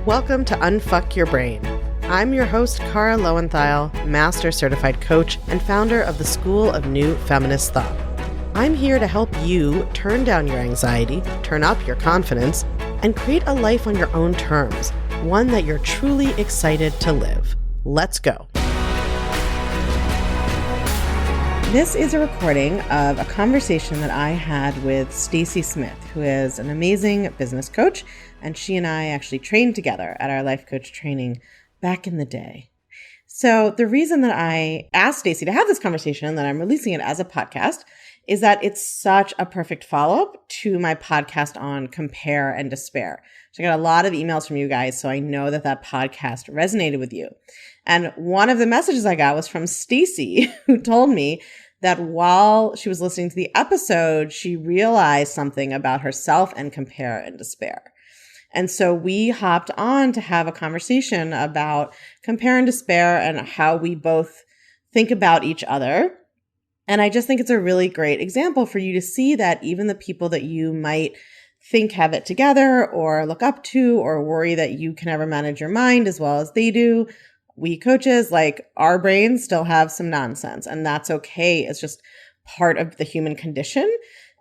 Welcome to Unfuck Your Brain. I'm your host, Cara Lowenthal, Master Certified Coach and founder of the School of New Feminist Thought. I'm here to help you turn down your anxiety, turn up your confidence, and create a life on your own terms, one that you're truly excited to live. Let's go. This is a recording of a conversation that I had with Stacey Smith, who is an amazing business coach, and she and I actually trained together at our life coach training back in the day. So the reason that I asked Stacey to have this conversation and that I'm releasing it as a podcast is that it's such a perfect follow-up to my podcast on compare and despair. So I got a lot of emails from you guys, so I know that that podcast resonated with you. And one of the messages I got was from Stacey, who told me that while she was listening to the episode, she realized something about herself and compare and despair. And so we hopped on to have a conversation about compare and despair and how we both think about each other. And I just think it's a really great example for you to see that even the people that you might think have it together or look up to or worry that you can never manage your mind as well as they do, we coaches, like, our brains still have some nonsense, and that's okay. It's just part of the human condition.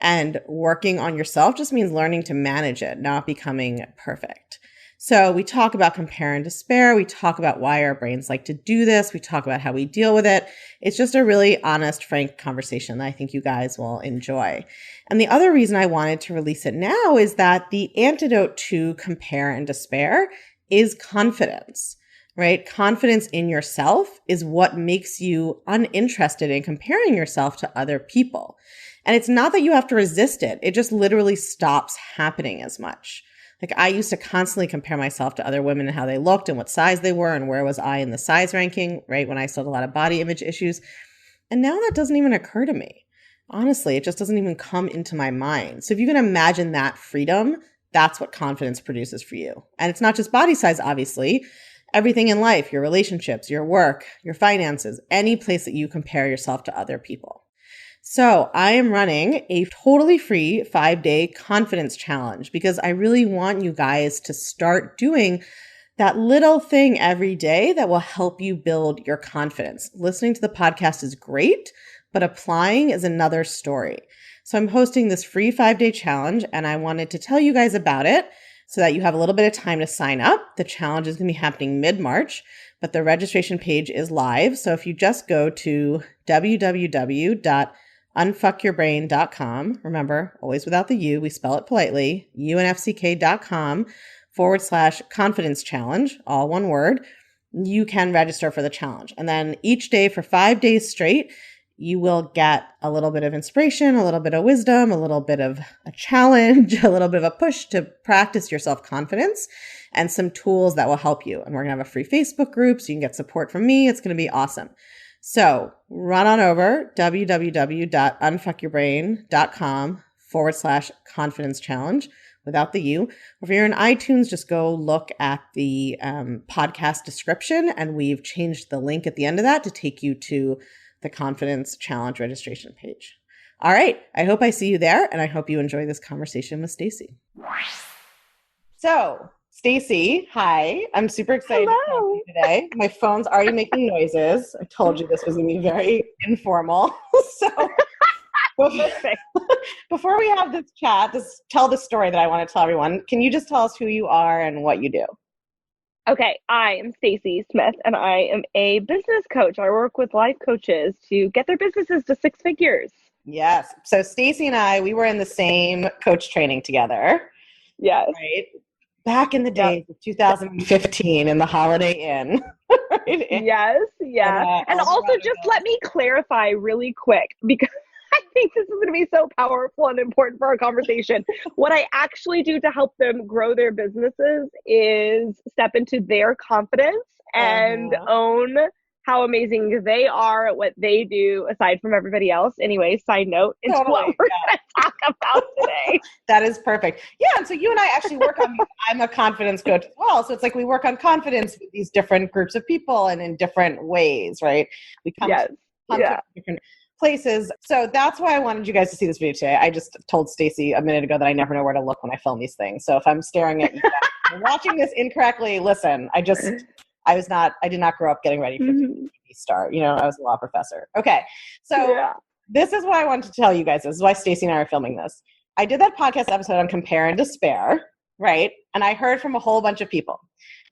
And working on yourself just means learning to manage it, not becoming perfect. So we talk about compare and despair. We talk about why our brains like to do this. We talk about how we deal with it. It's just a really honest, frank conversation that I think you guys will enjoy. And the other reason I wanted to release it now is that the antidote to compare and despair is confidence, right? Confidence in yourself is what makes you uninterested in comparing yourself to other people. And it's not that you have to resist it. It just literally stops happening as much. Like, I used to constantly compare myself to other women and how they looked and what size they were and where was I in the size ranking, right? When I still had a lot of body image issues. And now that doesn't even occur to me. Honestly, it just doesn't even come into my mind. So if you can imagine that freedom, that's what confidence produces for you. And it's not just body size, obviously. Everything in life, your relationships, your work, your finances, any place that you compare yourself to other people. So I am running a totally free 5-day confidence challenge because I really want you guys to start doing that little thing every day that will help you build your confidence. Listening to the podcast is great, but applying is another story. So I'm hosting this free 5-day challenge, and I wanted to tell you guys about it so that you have a little bit of time to sign up. The challenge is going to be happening mid-March, but the registration page is live. So if you just go to www.unfuckyourbrain.com, remember, always without the U, we spell it politely, unfck.com/confidence challenge, all one word, you can register for the challenge. And then each day for 5 days straight, you will get a little bit of inspiration, a little bit of wisdom, a little bit of a challenge, a little bit of a push to practice your self-confidence and some tools that will help you. And we're going to have a free Facebook group so you can get support from me. It's going to be awesome. So run on over www.unfuckyourbrain.com/confidence challenge without the U. If you're in iTunes, just go look at the podcast description, and we've changed the link at the end of that to take you to the confidence challenge registration page. All right. I hope I see you there, and I hope you enjoy this conversation with Stacey. So Stacey, hi. I'm super excited to talk to you today. My phone's already making noises. I told you this was going to be very informal. So before we have this chat, just tell the story that I want to tell everyone. Can you just tell us who you are and what you do? Okay, I am Stacey Smith, and I am a business coach. I work with life coaches to get their businesses to 6 figures. Yes. So Stacey and I, we were in the same coach training together. Yes. Right? Back in the days of 2015 in the Holiday Inn. Right? Yes, yeah. And also just let me clarify really quick, because I think this is going to be so powerful and important for our conversation. What I actually do to help them grow their businesses is step into their confidence and own how amazing they are at what they do aside from everybody else. Anyway, side note, into what we're going to talk about today. That is perfect. Yeah, and so you and I actually work on, I'm a confidence coach as well. So it's like we work on confidence with these different groups of people and in different ways, right? We come to different places. So that's why I wanted you guys to see this video today. I just told Stacey a minute ago that I never know where to look when I film these things. So if I'm staring at you guys watching this incorrectly. Listen, I did not grow up getting ready for the TV star. I was a law professor. Okay. So this is what I wanted to tell you guys. This is why Stacey and I are filming this. I did that podcast episode on compare and despair, right? And I heard from a whole bunch of people.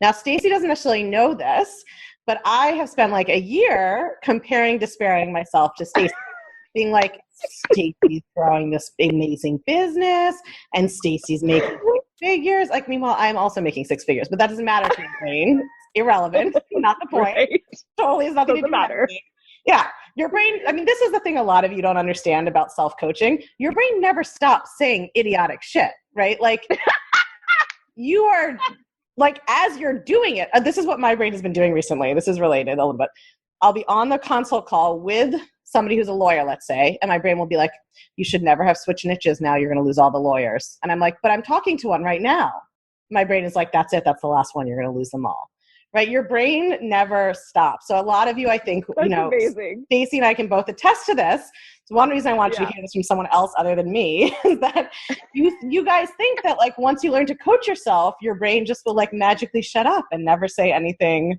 Now, Stacey doesn't necessarily know this, but I have spent like a year comparing, despairing myself to Stacey, being like, Stacey's growing this amazing business and Stacey's making 6 figures. Like, meanwhile, I'm also making 6 figures, but that doesn't matter to your brain. It's irrelevant. Not the point. Right. Totally is nothing to matter. Yeah. Your brain, I mean, this is the thing a lot of you don't understand about self-coaching. Your brain never stops saying idiotic shit, right? Like, you are, like, as you're doing it, this is what my brain has been doing recently. This is related a little bit. I'll be on the consult call with somebody who's a lawyer, let's say, and my brain will be like, you should never have switch niches now. You're going to lose all the lawyers. And I'm like, but I'm talking to one right now. My brain is like, that's it. That's the last one. You're going to lose them all. Right? Your brain never stops. So a lot of you, I think, amazing. Stacey and I can both attest to this. So one reason I want you to hear this from someone else other than me is that you guys think that like once you learn to coach yourself, your brain just will like magically shut up and never say anything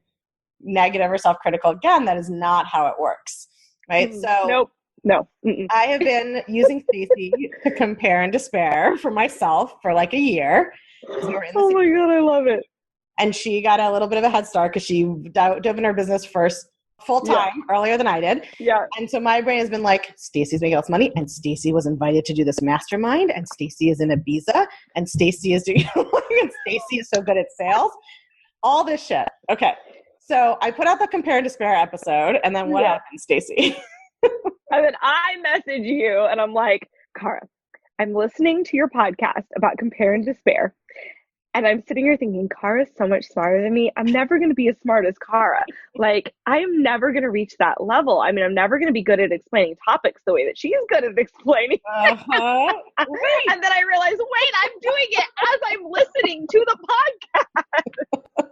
negative or self-critical again. That is not how it works. Right? So no. I have been using Stacey to compare and despair for myself for like a year. Oh my God, I love it. And she got a little bit of a head start because she dove in her business first full-time earlier than I did. Yeah. And so my brain has been like, Stacey's making all this money, and Stacey was invited to do this mastermind, and Stacey is in Ibiza, and Stacey is doing and Stacey is so good at sales. All this shit. Okay. So I put out the compare and despair episode, and then what happened, Stacey? And then I message you, and I'm like, Cara, I'm listening to your podcast about compare and despair. And I'm sitting here thinking, Cara's so much smarter than me. I'm never going to be as smart as Cara. Like, I am never going to reach that level. I mean, I'm never going to be good at explaining topics the way that she is good at explaining. And then I realized, wait, I'm doing it as I'm listening to the podcast.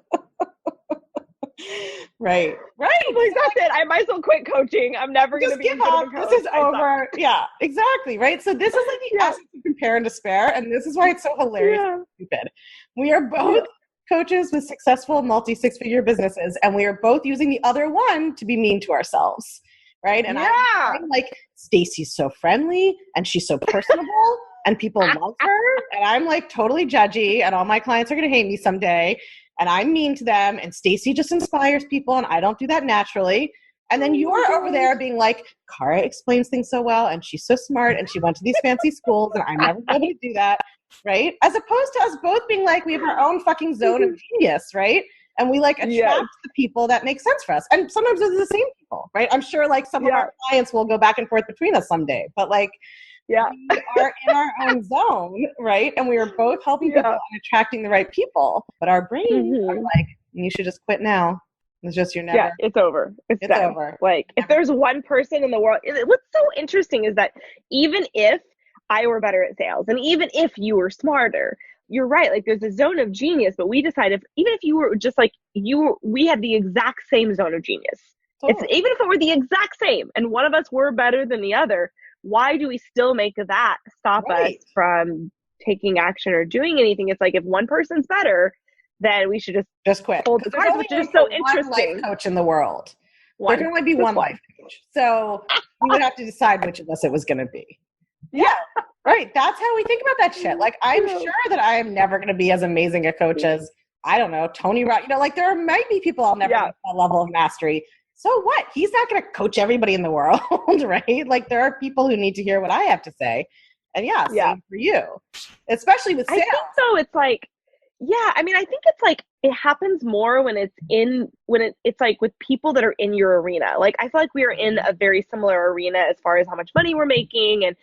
Right. Like, that's it. I might as well quit coaching. I'm never going to be give up. This is over. Yeah, exactly. Right. So this is like the essence of compare and despair. And this is why it's so hilarious and stupid. We are both coaches with successful multi-6-figure businesses, and we are both using the other one to be mean to ourselves. Right. And I'm like, Stacey's so friendly and she's so personable and people love her. And I'm like totally judgy and all my clients are going to hate me someday. And I'm mean to them, and Stacey just inspires people, and I don't do that naturally. And then you're over there being like, Cara explains things so well, and she's so smart, and she went to these fancy schools, and I'm never able to do that, right? As opposed to us both being like, we have our own fucking zone of genius, right? And we like attract the people that make sense for us. And sometimes those are the same people, right? I'm sure like some of our clients will go back and forth between us someday, but like, we are in our own zone, right? And we are both helping people and attracting the right people. But our brains are like, you should just quit now. It's just you're never. Yeah, it's over. It's done. Over. Like, if there's one person in the world, what's so interesting is that even if I were better at sales, and even if you were smarter, you're right. Like, there's a zone of genius, but we decided, even if you were just like we had the exact same zone of genius. It's even if it were the exact same, and one of us were better than the other. Why do we still make that stop us from taking action or doing anything? It's like, if one person's better, then we should just quit. Hold the cards, which is so interesting. Life coach in the world. There can only be one life coach. So we would have to decide which of us it was going to be. Yeah. Right. That's how we think about that shit. Like, I'm sure that I am never going to be as amazing a coach as, I don't know, Tony Robbins. Like, there might be people I'll never get that level of mastery. So what? He's not going to coach everybody in the world, right? Like, there are people who need to hear what I have to say. And same for you, especially with sales. I think so. It's like, I mean, I think it's like, it happens more when it's like with people that are in your arena. Like, I feel like we are in a very similar arena as far as how much money we're making and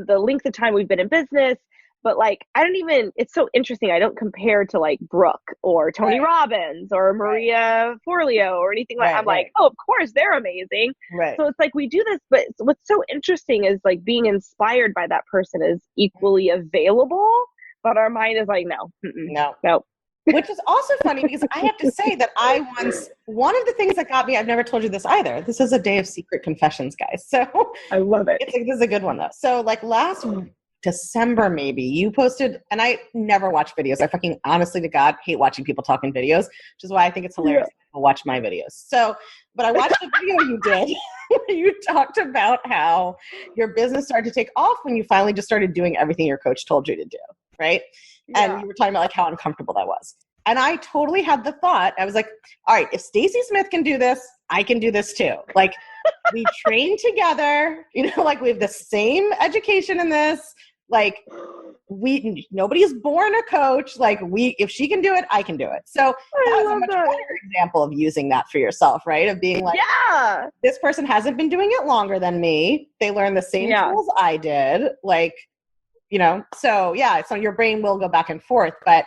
the length of time we've been in business. But like, it's so interesting. I don't compare to like Brooke or Tony Robbins or Maria Forleo or anything like that. I'm like, oh, of course they're amazing. Right. So it's like, we do this, but what's so interesting is like being inspired by that person is equally available, but our mind is like, no. Which is also funny because I have to say that one of the things that got me, I've never told you this either. This is a day of secret confessions, guys. So I love it. This is a good one though. So like December maybe, you posted, and I never watch videos. I fucking honestly to God hate watching people talk in videos, which is why I think it's hilarious that people watch my videos. So, but I watched the video you did where you talked about how your business started to take off when you finally just started doing everything your coach told you to do, right? Yeah. And you were talking about like how uncomfortable that was. And I totally had the thought, I was like, all right, if Stacey Smith can do this, I can do this too. Like we train together, like we have the same education in this. Like nobody's born a coach. Like if she can do it, I can do it. So that was a much better example of using that for yourself, right? Of being like, yeah, this person hasn't been doing it longer than me. They learned the same tools I did. Like, so yeah, so your brain will go back and forth, but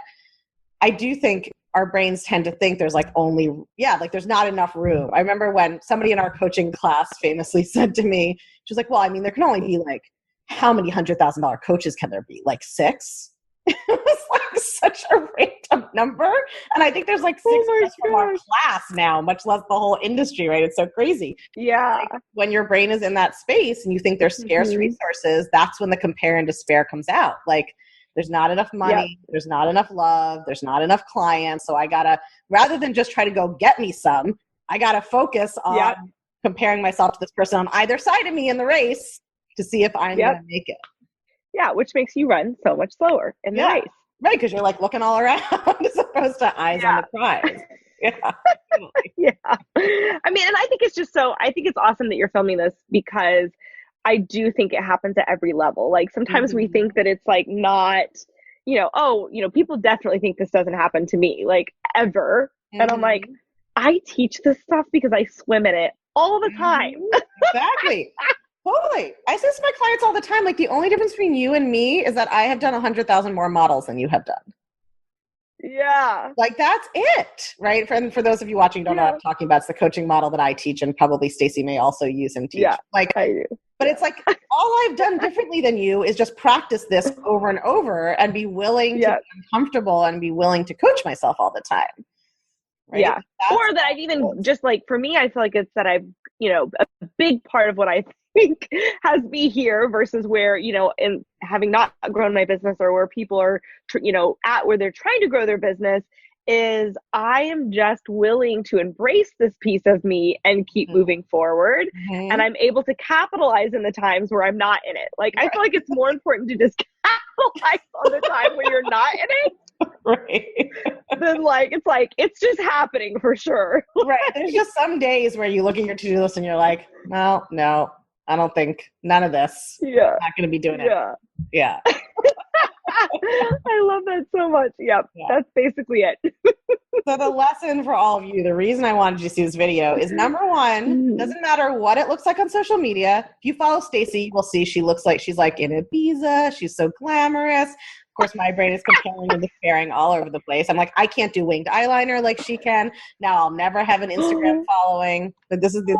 I do think our brains tend to think there's like there's not enough room. I remember when somebody in our coaching class famously said to me, she was like, well, I mean, there can only be like, how many $100,000 coaches can there be? Like 6? It was like such a random number. And I think there's like 6 from our class now, much less the whole industry, right? It's so crazy. Yeah. Like when your brain is in that space and you think there's scarce resources, that's when the compare and despair comes out. Like, there's not enough money. Yep. There's not enough love. There's not enough clients. So I gotta, rather than just try to go get me some, I gotta focus on comparing myself to this person on either side of me in the race to see if I'm gonna make it. Yeah, which makes you run so much slower in the race. Right, because you're like looking all around as opposed to eyes on the prize. Yeah. Yeah. I mean, and I think it's awesome that you're filming this because I do think it happens at every level. Like sometimes we think that it's like not, people definitely think this doesn't happen to me, like ever. And I'm like, I teach this stuff because I swim in it all the time. Exactly. Totally. I say this to my clients all the time. Like the only difference between you and me is that I have done 100,000 more models than you have done. Yeah. Like that's it, right? For those of you watching don't know what I'm talking about, it's the coaching model that I teach and probably Stacey may also use and teach. Yeah, like I do. But it's like all I've done differently than you is just practice this over and over and be willing to be uncomfortable and be willing to coach myself all the time. Right? Yeah. Or that I've even just like, for me, I feel like it's that I've, a big part of what I think has me here versus where, in having not grown my business or where people are, at where they're trying to grow their business is I am just willing to embrace this piece of me and keep moving forward. And I'm able to capitalize in the times where I'm not in it. Like, I feel like it's more important to just capitalize on the time where you're not in it. Right. Then it's just happening for sure. Right. There's just some days where you look at your to-do list and you're like, well, no, I don't think none of this. Yeah. I'm not going to be doing it. Yeah. I love that so much. Yep. Yeah. That's basically it. So the lesson for all of you, the reason I wanted you to see this video is number one, doesn't matter what it looks like on social media. If you follow Stacey, you will see she looks like she's like in Ibiza. She's so glamorous. Of course, my brain is comparing and despairing all over the place. I'm like, I can't do winged eyeliner like she can. Now I'll never have an Instagram following. But these are the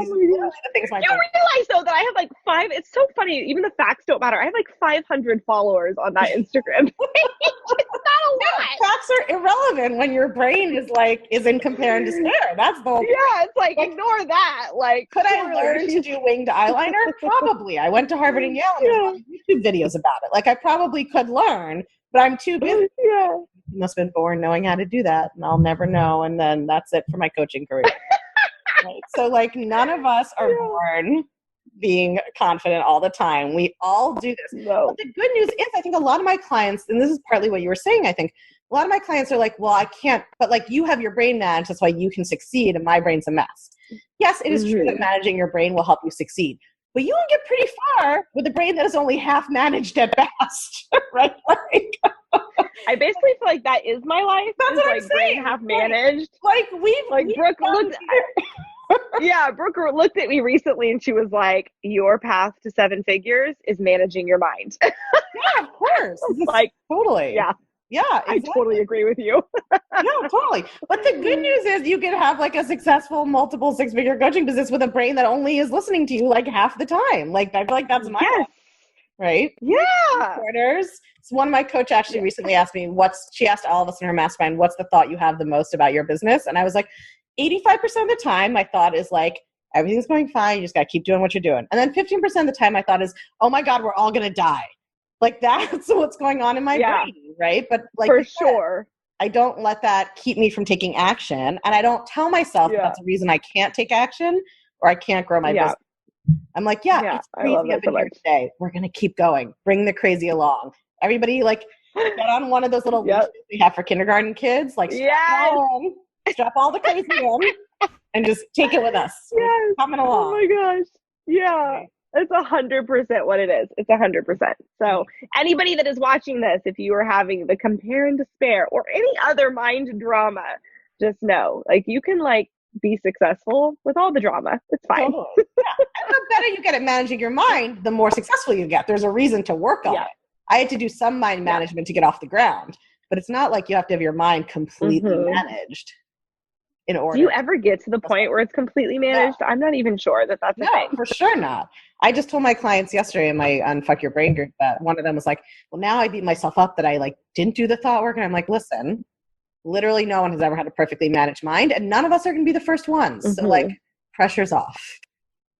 things my brain. You realize though that I have like 5. It's so funny. Even the facts don't matter. I have like 500 followers on that Instagram. It's not a lot. Facts are irrelevant when your brain is in compare and despair. That's the whole. Yeah, it's like ignore that. Like, could I learn to do winged eyeliner? Probably. I went to Harvard and Yale and there's YouTube videos about it. Like I probably could learn. But I'm too busy. Yeah. You must have been born knowing how to do that, and I'll never know. And then that's it for my coaching career. Right? So, like, none of us are born being confident all the time. We all do this. No. But the good news is, I think a lot of my clients, and this is partly what you were saying, I think, a lot of my clients are like, well, I can't, but like you have your brain managed, that's why you can succeed, and my brain's a mess. Yes, it is true that managing your brain will help you succeed. But you can get pretty far with a brain that is only half managed at best, right? Like, I basically feel like that is my life. That's what I'm saying. Brain half managed. Like Brooke looked. Brooke looked at me recently and she was like, "Your path to 7 figures is managing your mind." Yeah, of course. Like totally. Yeah. Yeah, exactly. I totally agree with you. Yeah, totally. But the good news is you can have like a successful multiple 6-figure coaching business with a brain that only is listening to you like half the time. Like I feel like that's my life, right? Yeah. Quarters. So one of my coach actually recently asked me, she asked all of us in her mastermind, what's the thought you have the most about your business? And I was like, 85% of the time my thought is like, everything's going fine. You just got to keep doing what you're doing. And then 15% of the time my thought is, oh my God, we're all going to die. Like that's what's going on in my brain, right? But like for sure, I don't let that keep me from taking action. And I don't tell myself that's a reason I can't take action or I can't grow my business. I'm like, it's crazy up in here today. We're going to keep going. Bring the crazy along. Everybody like get on one of those little leashes we have for kindergarten kids. Like strap all the crazy in and just take it with us. Yes. Coming along. Oh my gosh. Yeah. Okay. It's 100% what it is. It's 100%. So anybody that is watching this, if you are having the compare and despair or any other mind drama, just know, like, you can like be successful with all the drama. It's fine. Totally. Yeah. And the better you get at managing your mind, the more successful you get. There's a reason to work on it. I had to do some mind management to get off the ground, but it's not like you have to have your mind completely managed. In order. Do you ever get to the point where it's completely managed? I'm not even sure that's a thing. For sure not. I just told my clients yesterday in my Unfuck Your Brain group that one of them was like, well, now I beat myself up that I like didn't do the thought work. And I'm like, listen, literally no one has ever had a perfectly managed mind and none of us are going to be the first ones. So like pressure's off.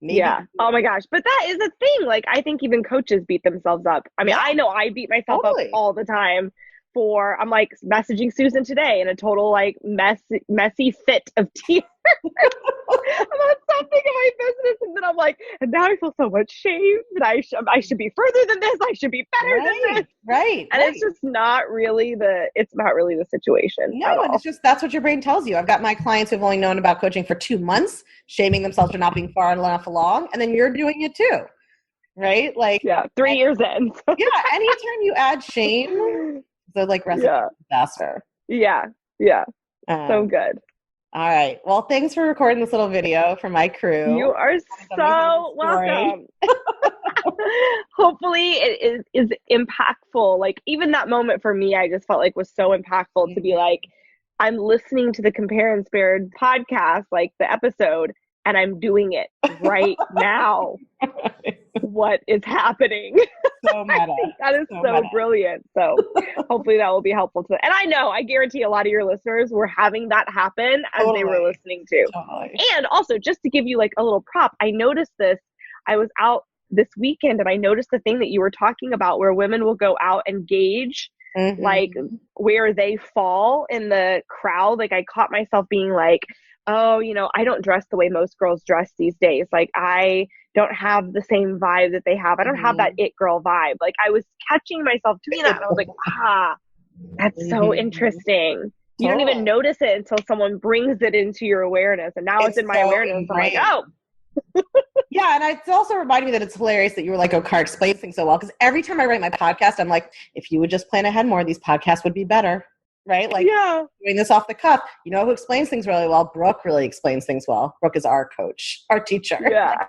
Maybe. Yeah. Oh my gosh. But that is a thing. Like, I think even coaches beat themselves up. I mean, I know I beat myself up all the time. I'm like messaging Susan today in a total like messy fit of tears about something in my business, and then I'm like, and now I feel so much shame that I should be further than this. I should be better than this. Right. And it's just not really the situation. No, and it's just that's what your brain tells you. I've got my clients who've only known about coaching for 2 months, shaming themselves for not being far enough along, and then you're doing it too. Right? Like 3 years in. Anytime you add shame. So like recipe disaster. Yeah. So good. All right. Well, thanks for recording this little video for my crew. You are so welcome. Hopefully it is impactful. Like even that moment for me, I just felt like was so impactful to be like, I'm listening to the Compare and Spared podcast, like the episode, and I'm doing it right now. What is happening? So meta. That is so brilliant. So hopefully that will be helpful to them. And I guarantee a lot of your listeners were having that happen as they were listening to. And also, just to give you like a little prop, I noticed this. I was out this weekend and I noticed the thing that you were talking about where women will go out and gauge like where they fall in the crowd. Like I caught myself being like, oh, I don't dress the way most girls dress these days. Like I don't have the same vibe that they have. I don't have that it girl vibe. Like I was catching myself doing that and I was like, that's so interesting. You don't even notice it until someone brings it into your awareness. And now it's in my awareness. I'm like, oh. Yeah, and it's also reminded me that it's hilarious that you were like, oh, Car explains things so well. Because every time I write my podcast, I'm like, if you would just plan ahead more, these podcasts would be better. Right? Like doing this off the cuff. You know who explains things really well? Brooke really explains things well. Brooke is our coach, our teacher. Yeah.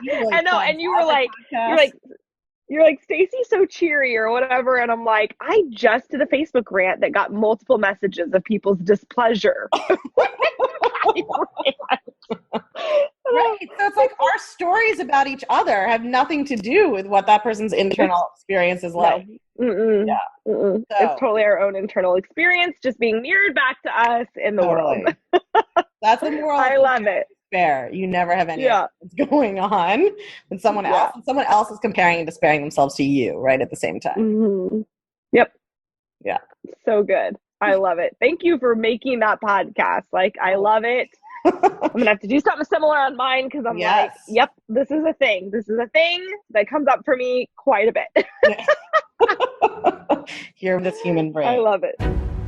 Really I know. And you were like, you're like, Stacey's so cheery or whatever. And I'm like, I just did a Facebook rant that got multiple messages of people's displeasure. Right. So it's like our stories about each other have nothing to do with what that person's internal experience is like. So, it's totally our own internal experience just being mirrored back to us in the world. That's the moral. I love it. Fair. You never have any what's going on with someone else. And someone else is comparing and despairing themselves to you right at the same time. Yep. Yeah. So good. I love it. Thank you for making that podcast. Like, I love it. I'm going to have to do something similar on mine because I'm like, yep, this is a thing. This is a thing that comes up for me quite a bit. You're this human brain. I love it.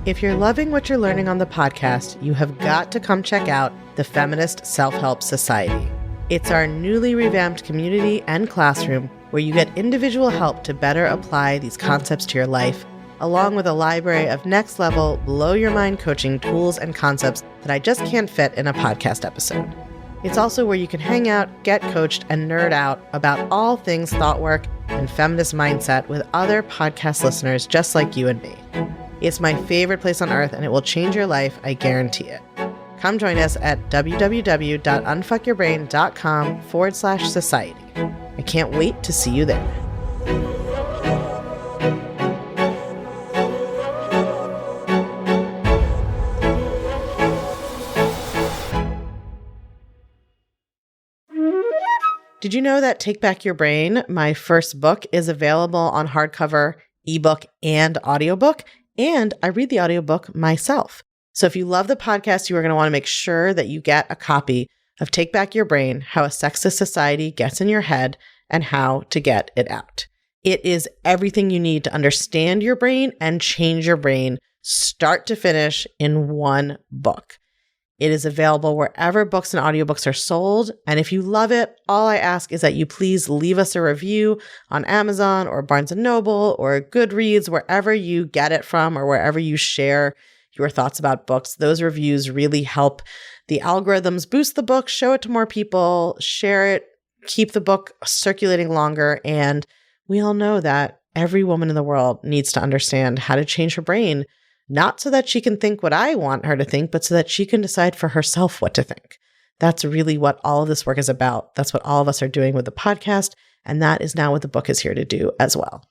If you're loving what you're learning on the podcast, you have got to come check out the Feminist Self-Help Society. It's our newly revamped community and classroom where you get individual help to better apply these concepts to your life, along with a library of next-level, blow-your-mind coaching tools and concepts that I just can't fit in a podcast episode. It's also where you can hang out, get coached, and nerd out about all things thought work and feminist mindset with other podcast listeners just like you and me. It's my favorite place on earth, and it will change your life, I guarantee it. Come join us at www.unfuckyourbrain.com/society. I can't wait to see you there. Did you know that Take Back Your Brain, my first book, is available on hardcover, ebook, and audiobook? And I read the audiobook myself. So if you love the podcast, you are going to want to make sure that you get a copy of Take Back Your Brain, How a Sexist Society Gets in Your Head and How to Get It Out. It is everything you need to understand your brain and change your brain, start to finish, in one book. It is available wherever books and audiobooks are sold. And if you love it, all I ask is that you please leave us a review on Amazon or Barnes & Noble or Goodreads, wherever you get it from or wherever you share your thoughts about books. Those reviews really help the algorithms boost the book, show it to more people, share it, keep the book circulating longer. And we all know that every woman in the world needs to understand how to change her brain, not so that she can think what I want her to think, but so that she can decide for herself what to think. That's really what all of this work is about. That's what all of us are doing with the podcast. And that is now what the book is here to do as well.